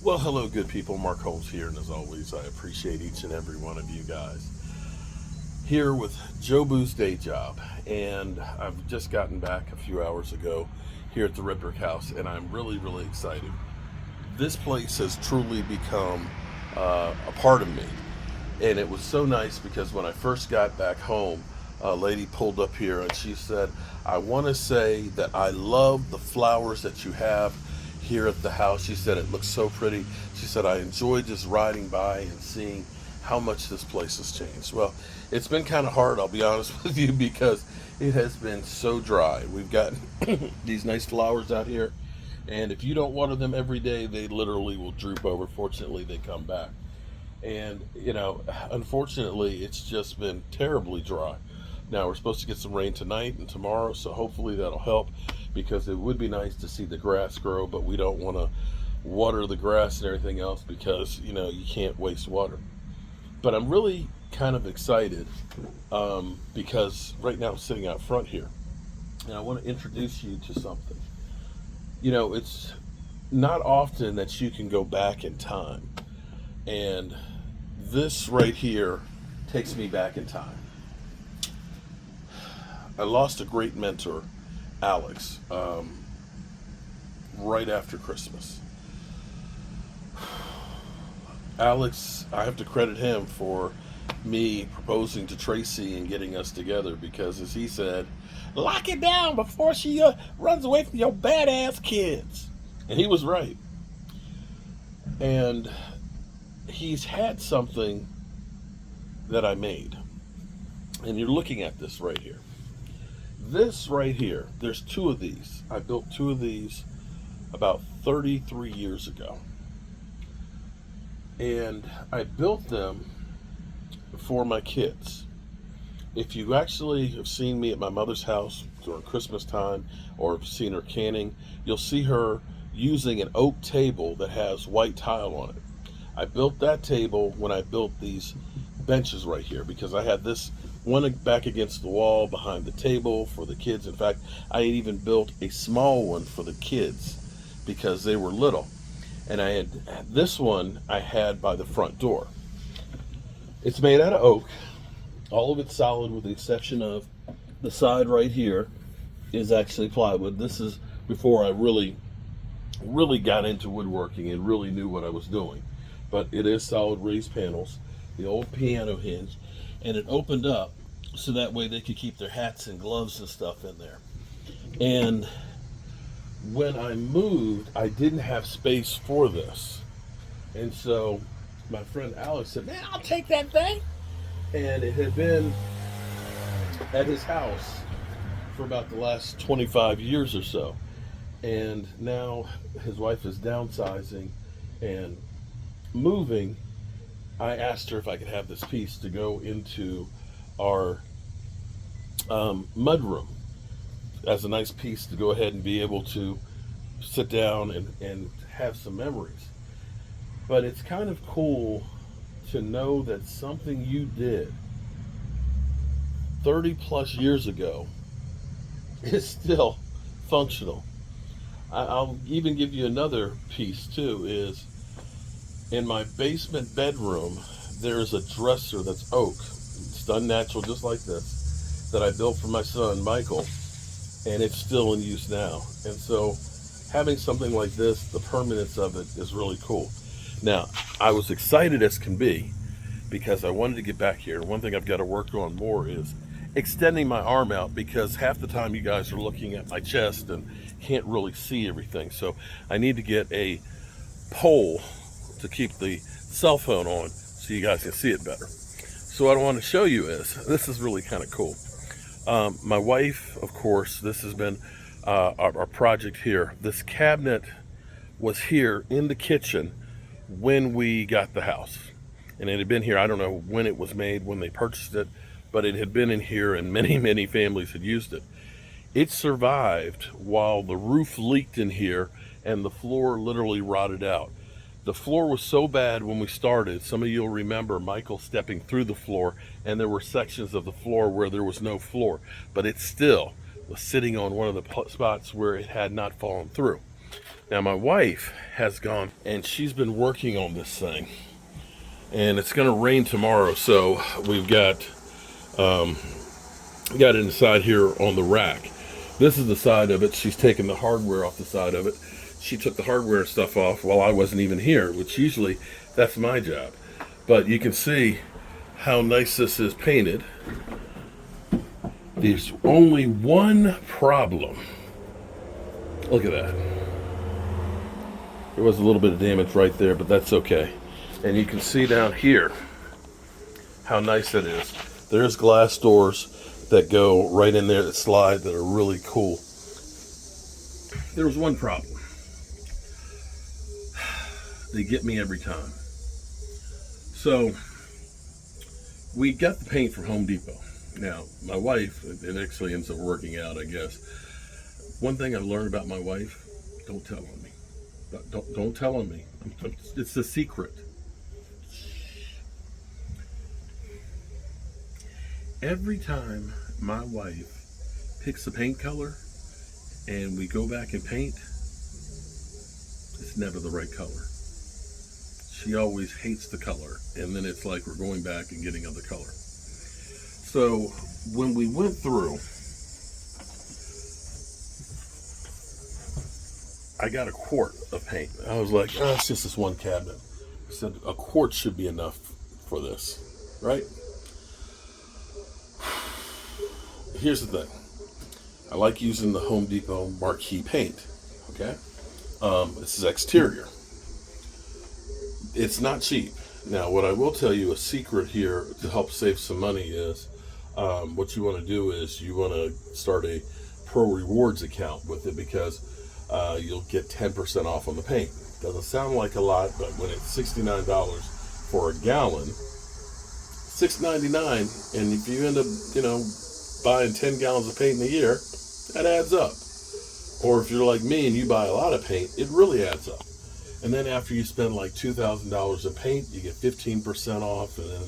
Well, hello, good people. Mark Holmes here, and as always, I appreciate each and every one of you guys. Here with Joe Boo's day job, and I've just gotten back a few hours ago here at the Ripper House, and I'm really, really excited. This place has truly become a part of me, and it was so nice because when I first got back home, a lady pulled up here and she said, I want to say that I love the flowers that you have here at the house. She said, it looks so pretty. She said, I enjoyed just riding by and seeing how much this place has changed. Well, it's been kind of hard, I'll be honest with you, because it has been so dry. We've got these nice flowers out here, and if you don't water them every day, they literally will droop over. Fortunately, they come back. And, unfortunately, it's just been terribly dry. Now, we're supposed to get some rain tonight and tomorrow, so hopefully that'll help because it would be nice to see the grass grow, but we don't want to water the grass and everything else because, you can't waste water. But I'm really kind of excited because right now I'm sitting out front here and I want to introduce you to something. It's not often that you can go back in time, and this right here takes me back in time. I lost a great mentor, Alex, right after Christmas. Alex, I have to credit him for me proposing to Tracy and getting us together because, as he said, lock it down before she runs away from your badass kids. And he was right. And he's had something that I made. And you're looking at this right here. This right here, there's two of these. I built two of these about 33 years ago. And I built them for my kids. If you actually have seen me at my mother's house during Christmas time or have seen her canning, you'll see her using an oak table that has white tile on it. I built that table when I built these benches right here because I had this one back against the wall behind the table for the kids. In fact, I even built a small one for the kids because they were little. And I had this one I had by the front door. It's made out of oak. All of it's solid with the exception of the side right here is actually plywood. This is before I really got into woodworking and really knew what I was doing. But it is solid raised panels, the old piano hinge, and it opened up so that way they could keep their hats and gloves and stuff in there. And when I moved, I didn't have space for this. And so my friend Alex said, man, I'll take that thing. And it had been at his house for about the last 25 years or so. And now his wife is downsizing and moving. I asked her if I could have this piece to go into our mud room as a nice piece to go ahead and be able to sit down and have some memories. But it's kind of cool to know that something you did 30 plus years ago is still functional. I'll even give you another piece too is in my basement bedroom there's a dresser that's oak. It's done natural just like this that I built for my son Michael, and it's still in use now. And so having something like this, the permanence of it is really cool. Now, I was excited as can be because I wanted to get back here. One thing I've got to work on more is extending my arm out because half the time you guys are looking at my chest and can't really see everything. So I need to get a pole to keep the cell phone on so you guys can see it better. So what I want to show you is, this is really kind of cool. My wife, of course, this has been our project here. This cabinet was here in the kitchen when we got the house. And it had been here, I don't know when it was made, when they purchased it, but it had been in here and many, many families had used it. It survived while the roof leaked in here and the floor literally rotted out. The floor was so bad when we started, some of you will remember Michael stepping through the floor and there were sections of the floor where there was no floor, but it still was sitting on one of the spots where it had not fallen through. Now my wife has gone and she's been working on this thing, and it's going to rain tomorrow, so we've got it inside here on the rack. This is the side of it. She's taken the hardware off the side of it. She took the hardware and stuff off while I wasn't even here, which usually that's my job. But you can see how nice this is painted. There's only one problem. Look at that. There was a little bit of damage right there, but that's okay. And you can see down here how nice it is. There's glass doors that go right in there that slide that are really cool. There was one problem. They get me every time. So we got the paint from Home Depot. Now, my wife, it actually ends up working out, I guess. One thing I've learned about my wife, don't tell on me. Don't tell on me. It's a secret. Every time my wife picks a paint color and we go back and paint, it's never the right color. She always hates the color, and then it's like we're going back and getting other color. So when we went through, I got a quart of paint. I was like, oh, it's just this one cabinet. I said, a quart should be enough for this, right? Here's the thing. I like using the Home Depot marquee paint, okay? This is exterior. It's not cheap. Now, what I will tell you, a secret here to help save some money is, what you want to do is you want to start a Pro Rewards account with it, because you'll get 10% off on the paint. Doesn't sound like a lot, but when it's $69 for a gallon, $6.99, and if you end up, buying 10 gallons of paint in a year, that adds up. Or if you're like me and you buy a lot of paint, it really adds up. And then after you spend like $2,000 in paint, you get 15% off. And then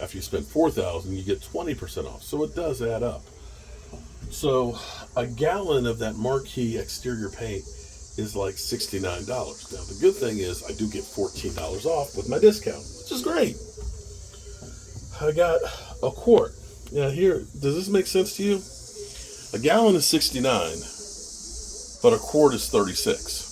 after you spend $4,000, you get 20% off. So it does add up. So a gallon of that marquee exterior paint is like $69. Now the good thing is I do get $14 off with my discount, which is great. I got a quart. Now here, does this make sense to you? A gallon is $69, but a quart is $36.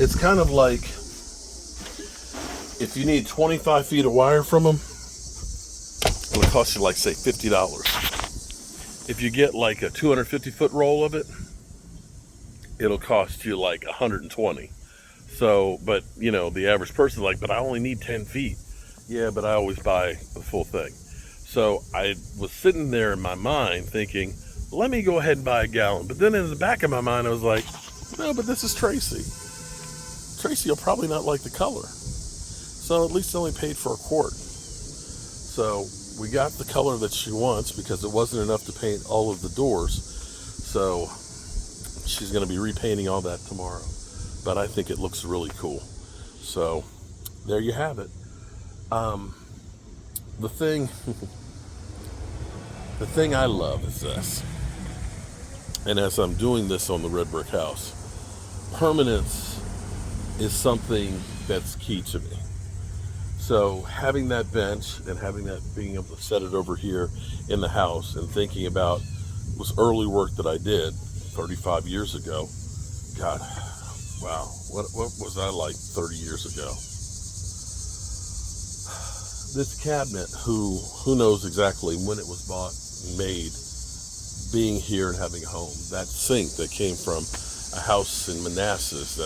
It's kind of like if you need 25 feet of wire from them, it'll cost you like, say, $50. If you get like a 250-foot roll of it, it'll cost you like 120. So, but the average person's like, but I only need 10 feet. Yeah, but I always buy the full thing. So I was sitting there in my mind thinking, let me go ahead and buy a gallon. But then in the back of my mind, I was like, no, but this is Tracy. Tracy will probably not like the color. So at least I only paid for a quart. So we got the color that she wants because it wasn't enough to paint all of the doors. So she's going to be repainting all that tomorrow. But I think it looks really cool. So there you have it. The thing I love is this. And as I'm doing this on the red brick house, permanence is something that's key to me. So having that bench and being able to set it over here in the house and thinking about was early work that I did 35 years ago. God, wow, what was I like 30 years ago? This cabinet, who knows exactly when it was bought and made, being here and having a home. That sink that came from a house in Manassas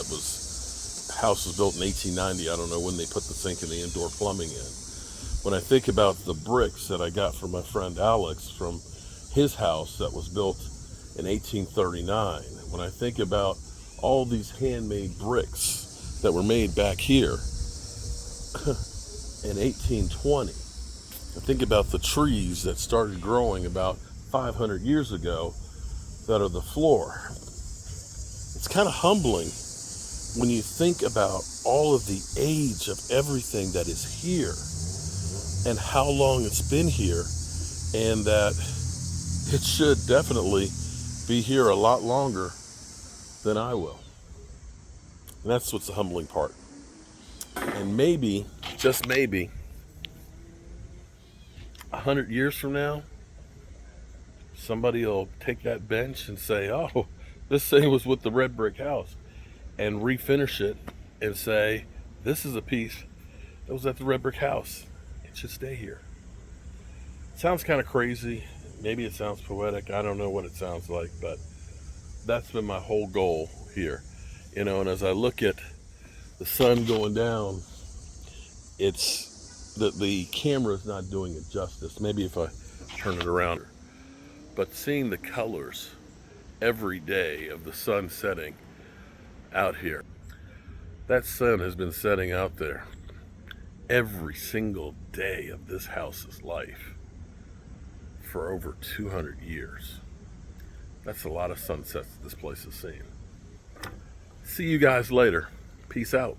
house was built in 1890. I don't know when they put the sink and the indoor plumbing in. When I think about the bricks that I got from my friend Alex from his house that was built in 1839, when I think about all these handmade bricks that were made back here in 1820, I think about the trees that started growing about 500 years ago that are the floor. It's kind of humbling when you think about all of the age of everything that is here and how long it's been here and that it should definitely be here a lot longer than I will. And that's what's the humbling part. And maybe, just maybe, 100 years from now, somebody will take that bench and say, oh, this thing was with the red brick house, and refinish it and say, this is a piece that was at the red brick house. It should stay here. It sounds kind of crazy. Maybe it sounds poetic. I don't know what it sounds like, but that's been my whole goal here. And as I look at the sun going down, it's the camera is not doing it justice. Maybe if I turn it around. But seeing the colors every day of the sun setting out here, that sun has been setting out there every single day of this house's life for over 200 years. That's a lot of sunsets this place has seen. See you guys later. Peace out.